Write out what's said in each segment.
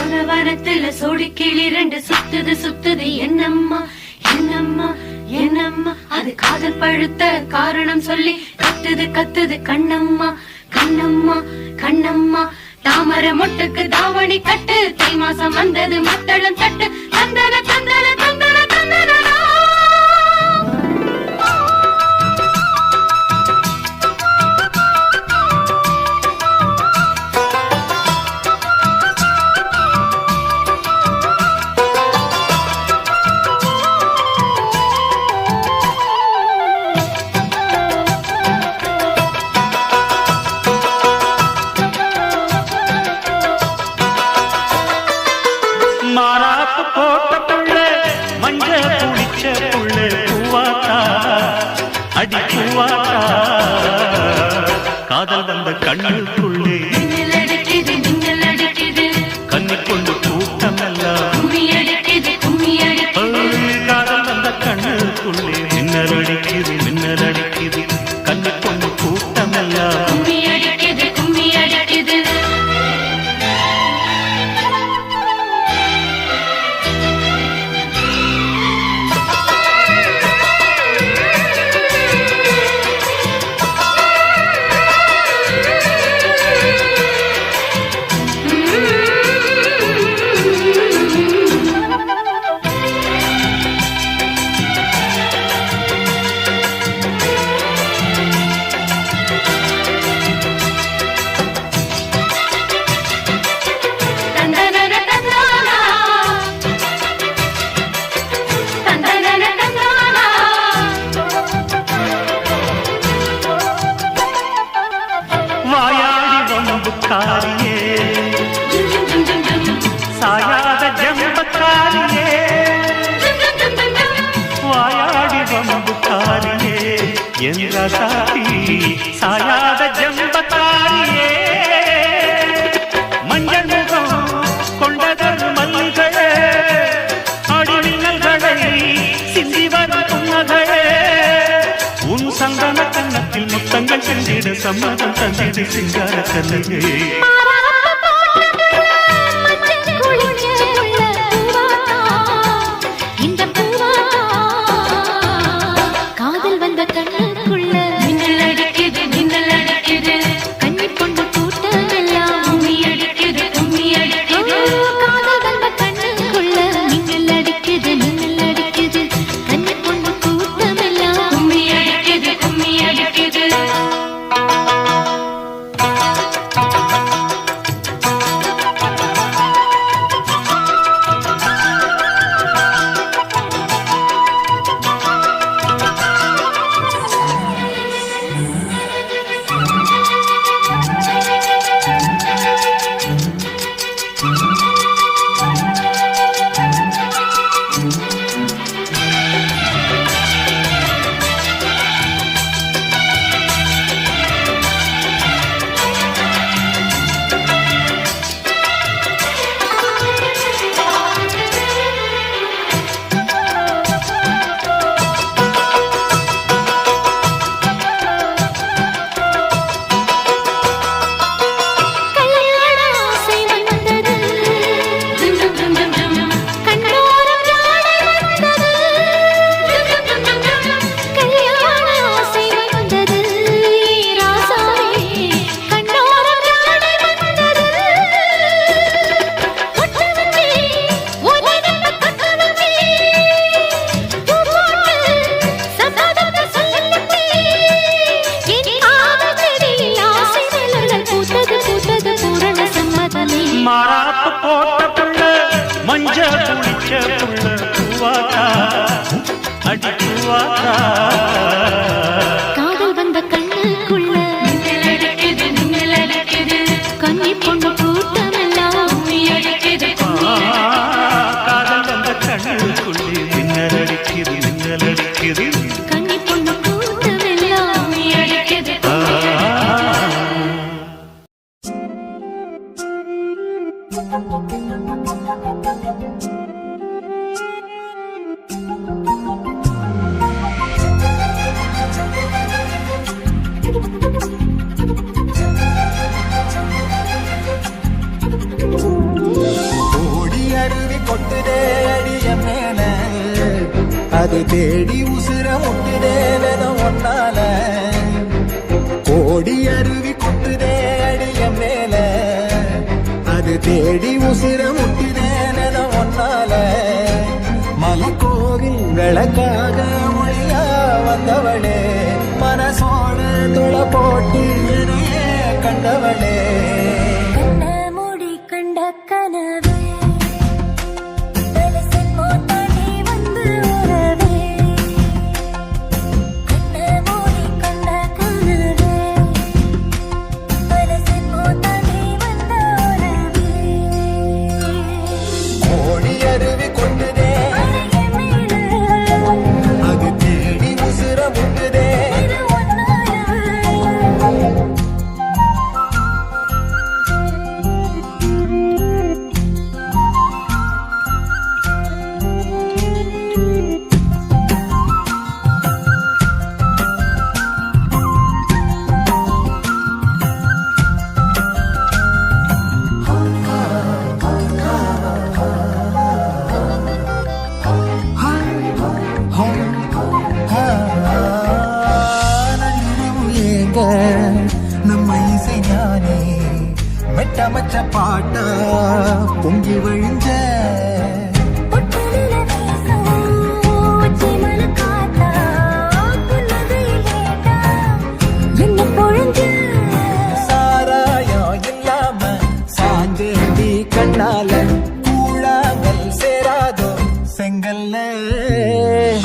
வனத்துல சோடிக்கிளி ரெண்டு சுத்துது சுத்துது என்னம்மா என்னம்மா என்னம்மா அது காதல் பழுத்த காரணம் சொல்லி கத்துது கத்துது கண்ணம்மா கண்ணம்மா கண்ணம்மா தாமர மொட்டுக்கு தாவணி கட்டு தை மாசம் வந்தது மத்தளம் தட்டு தந்தன தந்தன தந்தன தந்தன காதல் வந்த கண்ணுக்குள்ளே கண்ணி கொண்டு கூட்டம் எல்லாம் காதல் வந்த கண்ணுக்குள்ளே மின்னல் அடிக்குது மின்னல் அடிக்குது கண்ணி கொண்டு கூட்டம் எல்லாம் சாயாத ஜம்பக்காரியே வாயாடி வம்புக்காரியே என்ற சாதி சாயாத ஜம்பக்காரியே மஞ்சள் முகம் கொண்டதொரு மல்லிகளே அடிமின்னல்களை சிந்தி வரும் புன்னகளே உன் சந்தன கன்னத்தில் முத்தங்கள் சென்றிட சம்மதம் தந்திடு சிங்கார கல்லையே மாறாப்பு போட்ட புள்ள மஞ்ச குளிச்ச புள்ள பூவாத்தா அடி பூவாத்தா காதல் வந்த கண்ணுக்குள்ள கண்ணி பொண்ணு கூட்டமெல்லாம் காதல் வந்த கண்ணுக்குள்ளே மின்னல் அடிக்குது மின்னல் அடிக்குது கண்ணி பொண்ணு கூட்டமெல்லாம் அது தேடி உசுர முட்டுதேவன ஒன்னால கோடி அருவி கொட்டுதே அடிய மேல அது தேடி உசுர முட்டுதேவன ஒன்னால மலைக்கோவில் விளக்காக ஒளியா வந்தவளே மனசோட துளை போட்டு என்னையே கண்டவளே கண்ண மூடி கண்ட கனவே பலசின் மோட்டாடி வந்து உறவே கண்ண மூடி கண்ட கனவே பலசின் மோட்டாடி வந்து உறவே கோடி அருவி கொண்டுதே அழகிய மேல அது தேடி உசுர முட்டுதே இது ஒன்னால நம்ம இசை ஞானி மெட்டமச்ச பாட்டா பொங்கி வழிஞ்ச பொட்டலில வீசும் உச்சிமல காத்தா புன்னகையில் ஏட்டா என்ன பொழிஞ்ச சாராயம் இல்லாம சாஞ்சேண்டி கண்ணால கூழாங்கல் சேராதோ செங்கல்ல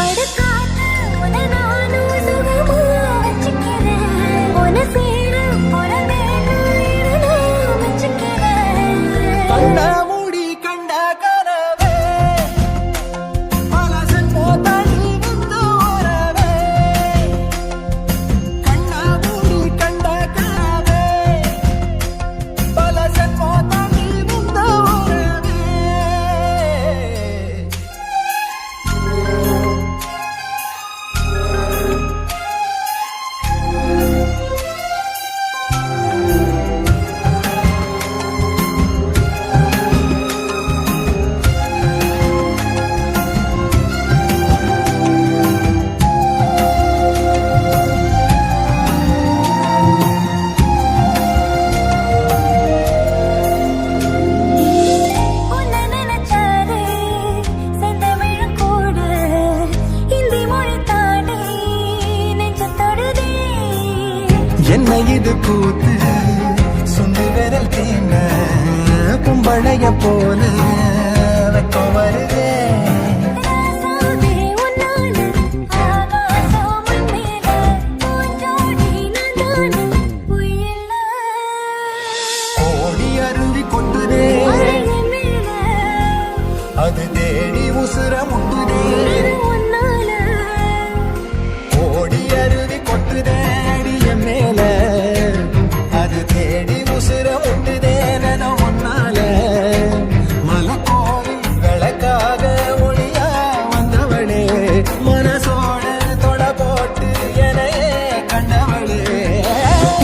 அடுக்காத்து உன நானும் சுகமா வச்சுக்கிறேன் உன சேர புறமேனு நான் வச்சுக்கிறேன் கண்ணா மூடி கண்ட கனவே பலசன் போதாடி வந்து ஓரவே கண்ணா மூடி கண்ட கனவே பலசன் போதாடி வந்து ஓரவே உன்னை நினைச்சாரே செந்தமிழும் கூட இந்தி மொழி தாண்டி நெஞ்சம் தொடுதே என்ன இது கூத்து சுண்டு விரல் தீங்க கும்பளைய போல வெக்கம் வருதே ராசாவே உன்னால ஆகாசம் மண்மேல பூஞ்சோடி நான் தானே உயில்ல கோடி அருவி கொட்டுதே அழகிய மேல அது தேடி உசுர முட்டுதே இது உன்னால கோடி அருவி கொட்டுதே அடிய மேல அது தேடி உசுர முட்டுதே ஒன்னால மலைக்கோவில் விளக்காக ஒளியா வந்தவளே மனசோட தொட போட்டு என்னையே கண்டவளே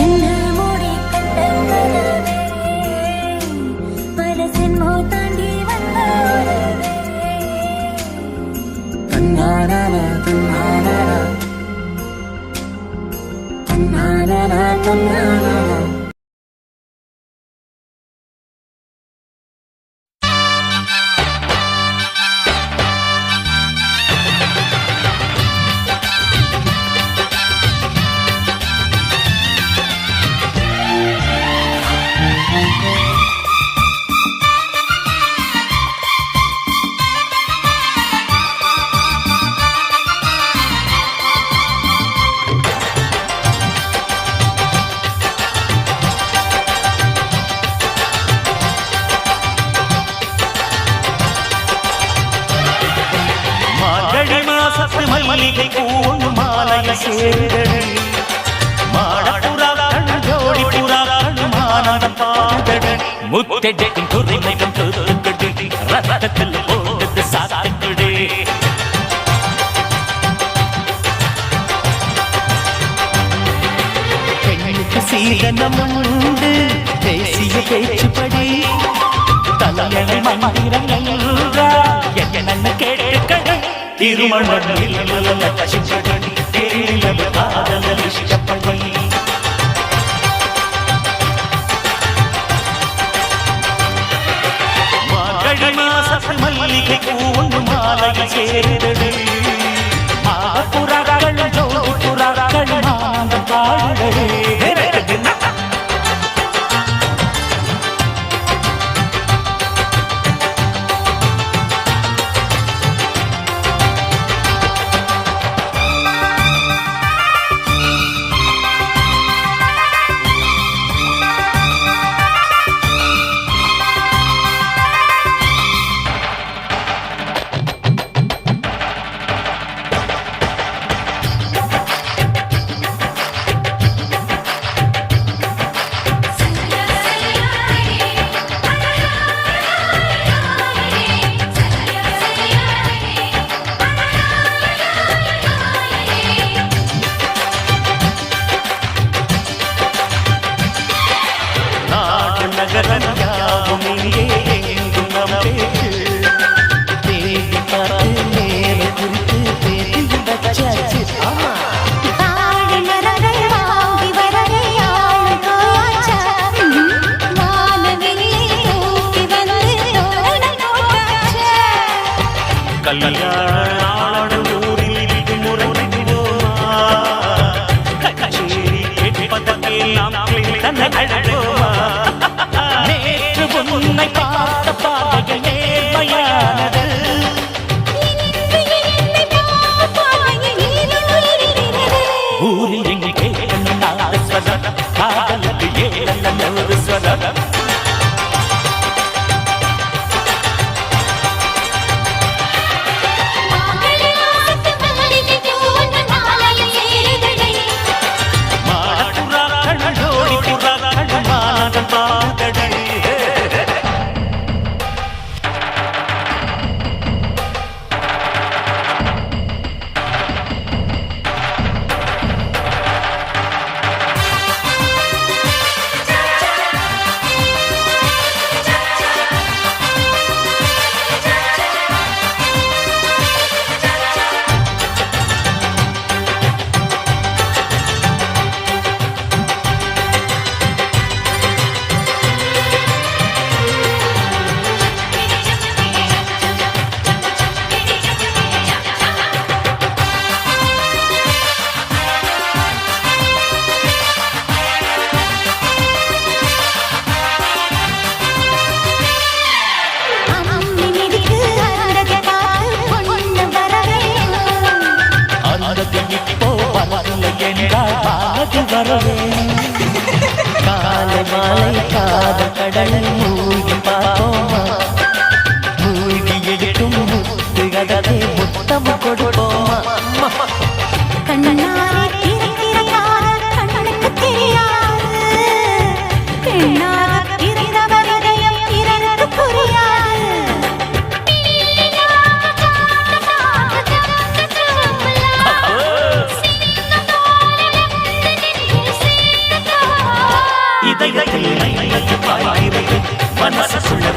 என்ன மூடி கண்ட கனவே பலசின் மோதாண்டி வந்த உறவே தன்னானா தன்னானா தன்னானா தன்னானா மார்கழி மாசத்து மல்லிகை பூண்டு மாலைய சேருதடி மாடப்புறா கண் ஜோடி புறா கண் மானந்தம் பாடடி முத்தெடுக்கும் துறைமைக்கும் துருக்கடி ரத்தத்தில் போடுது சாத்தடி பெண்ணுக்கு சீதனம் உண்டு தேசிய பேச்சுப்படி தலையணை மந்திரங்கள் என்ன கேட்டுக்கடி இருமணி காதல் இஷ்டப்படி மல்லிகை பூண்டு மாலையில் சேருதடி புறாக்கள் ஜோடி புறாக்கள் மாந்த பாடுதடி நேற்று உன்னை பார்த்த பாதைகள் நேர்மையானது ஊரில் எங்கே கேட்க ஸ்வரம் காதலுக்கு ஏழு ஸ்வரம் காலை மாலை காதல் கடலில் மூழ்கி பார்ப்போமா மூழ்கி எட்டும் முத்து கதலை முத்தம் கொடுப்போமா கண்ணாடி கண்ணுக்கு தெரியாது பெண்ணாக பிறந்தவர் இதயம் பிறந்து புரியாது இதயத்தில் மனசுள்ள